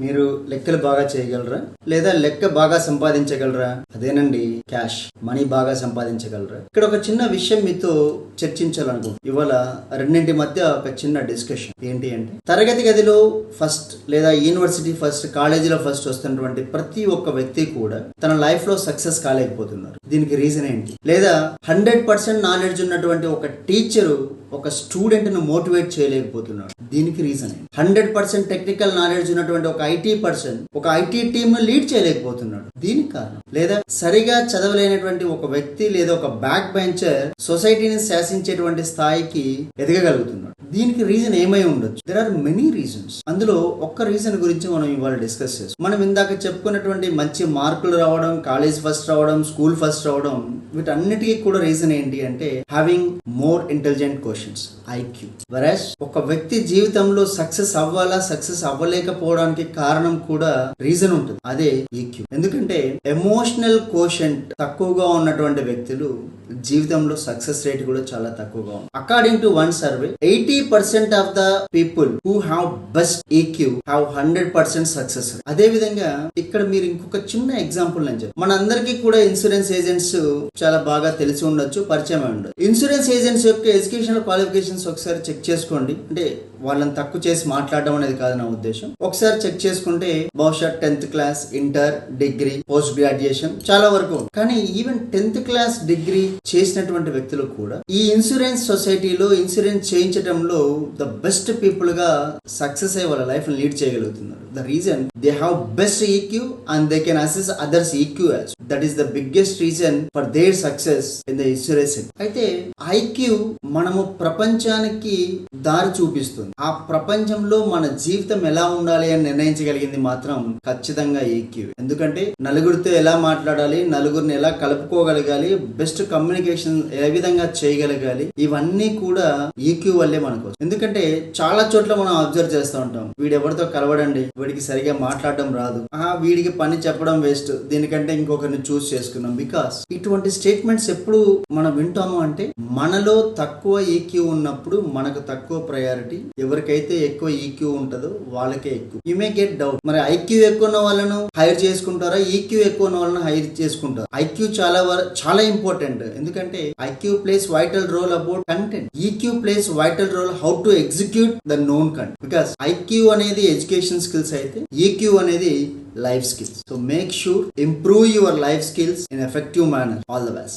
మీరు లెక్కలు బాగా చేయగలరా లేదా లెక్క బాగా సంపాదించగలరా? అదేనండి క్యాష్, మనీ బాగా సంపాదించగలరా? ఇక్కడ ఒక చిన్న విషయం మీతో చర్చించాలనుకుంటున్నాను. ఇవాళ రెండింటి మధ్య ఒక చిన్న డిస్కషన్ ఏంటి అంటే, తరగతి గదిలో ఫస్ట్ లేదా యూనివర్సిటీ ఫస్ట్, కాలేజీలో ఫస్ట్ వస్తున్నటువంటి ప్రతి ఒక్క వ్యక్తి కూడా తన లైఫ్ లో సక్సెస్ కాలేకపోతున్నారు. దీనికి రీజన్ ఏంటి? లేదా 100% నాలెడ్జ్ ఉన్నటువంటి ఒక టీచరు ఒక స్టూడెంట్ ను మోటివేట్ చేయలేకపోతున్నాడు. దీనికి రీజన్ 100% టెక్నికల్ నాలెడ్జ్ ఉన్నటువంటి ఒక ఐటీ పర్సన్ ఒక ఐటీ టీమ్ ను లీడ్ చేయలేకపోతున్నాడు. దీనికి కారణం, లేదా సరిగా చదవలేనటువంటి ఒక వ్యక్తి లేదా ఒక బ్యాక్ బెంచర్ సొసైటీని శాసించేటువంటి స్థాయికి ఎదగగలుగుతున్నాడు. దీనికి రీజన్ ఏమై ఉండొచ్చు? There are many reasons. అందులో ఒక్క రీజన్ గురించి మనం ఇవాళ డిస్కస్ చేస్తాం. మనం ఇందాక చెప్పుకున్నటువంటి మంచి మార్కులు రావడం, కాలేజ్ ఫస్ట్ రావడం, స్కూల్ ఫస్ట్ రావడం, వీటన్నిటికీ కూడా రీజన్ ఏంటి అంటే having more intelligent questions, IQ. Whereas ఒక వ్యక్తి జీవితంలో సక్సెస్ అవ్వాలా, సక్సెస్ అవ్వలేకపోవడానికి కారణం కూడా రీజన్ ఉంటుంది, అదే ఈక్యూ. ఎందుకంటే ఎమోషనల్ కోషెంట్ తక్కువగా ఉన్నటువంటి వ్యక్తులు జీవితంలో సక్సెస్ రేట్ కూడా చాలా తక్కువగా ఉంది. According to one survey 80% of the people who have best EQ have 100% success. అదే విధంగా ఇక్కడ మీరు ఇంకొక చిన్న ఎగ్జాంపుల్ నేను చెప్తాను. మన అందరికీ కూడా ఇన్సూరెన్స్ ఏజెంట్స్ చాలా బాగా తెలిసి ఉండొచ్చు, పరిచయం ఉండదు. ఇన్సూరెన్స్ ఏజెంట్స్ యొక్క ఎడ్యుకేషనల్ క్వాలిఫికేషన్స్ ఒకసారి చెక్ చేసుకోండి. అంటే వాళ్ళని తక్కువ చేసి మాట్లాడడం అనేది కాదు నా ఉద్దేశం. ఒకసారి చెక్ చేసుకుంటే బహుశా 10th class, inter, degree, post graduation చాలా వరకు. కానీ ఈవెన్ 10th క్లాస్, డిగ్రీ చేసినటువంటి వ్యక్తులు కూడా ఈ ఇన్సూరెన్స్ సొసైటీలో ఇన్సూరెన్స్ చేయించడంలో ద బెస్ట్ పీపుల్ గా సక్సెస్ అయ్యి వాళ్ళ లైఫ్ లీడ్ చేయగలుగుతున్నారు. The reason they have best EQ and they can assess others EQ also. That is the biggest reason for their success in the insurance. అయితే IQ మనము ప్రపంచానికి దారి చూపిస్తుంది. ఆ ప్రపంచంలో మన జీవితం ఎలా ఉండాలి అని నిర్ణయించగలిగింది మాత్రం ఖచ్చితంగా ఈక్యూ. ఎందుకంటే నలుగురితో ఎలా మాట్లాడాలి, నలుగురిని ఎలా కలుపుకోగలగాలి, బెస్ట్ కమ్యూనికేషన్ ఏ విధంగా చేయగలగాలి, ఇవన్నీ కూడా ఈక్యూ వల్లే మనకు. ఎందుకంటే చాలా చోట్ల మనం అబ్జర్వ్ చేస్తూ ఉంటాం, వీడెవరితో కలవడండి, వీడికి సరిగా మాట్లాడడం రాదు, వీడికి పని చెప్పడం వేస్ట్, దీనికంటే ఇంకొకరిని చూస్ చేసుకున్నాం. బికాస్ ఇటువంటి స్టేట్మెంట్స్ ఎప్పుడు మనం వింటాము అంటే మనలో తక్కువ ఈక్యూ ఉన్నప్పుడు మనకు తక్కువ ప్రయారిటీ, ఎవరికైతే ఎక్కువ ఈక్యూ ఉంటుందో వాళ్ళకే ఎక్కువ. యు మే గెట్ డౌట్, మరి ఐక్యూ ఎక్కువ ఉన్న వాళ్ళను హైర్ చేసుకుంటారా, ఈక్యూ ఎక్కువ ఉన్న వాళ్ళను హైర్ చేసుకుంటారా? ఐక్యూ చాలా ఇంపార్టెంట్. ఎందుకంటే IQ plays vital role about content, EQ plays vital role how to execute the known content. Because IQ అనేది ఎడ్యుకేషన్ స్కిల్స్ అయితే ఈక్యూ అనేది life skills. So make sure improve your life skills in effective manner. All the best.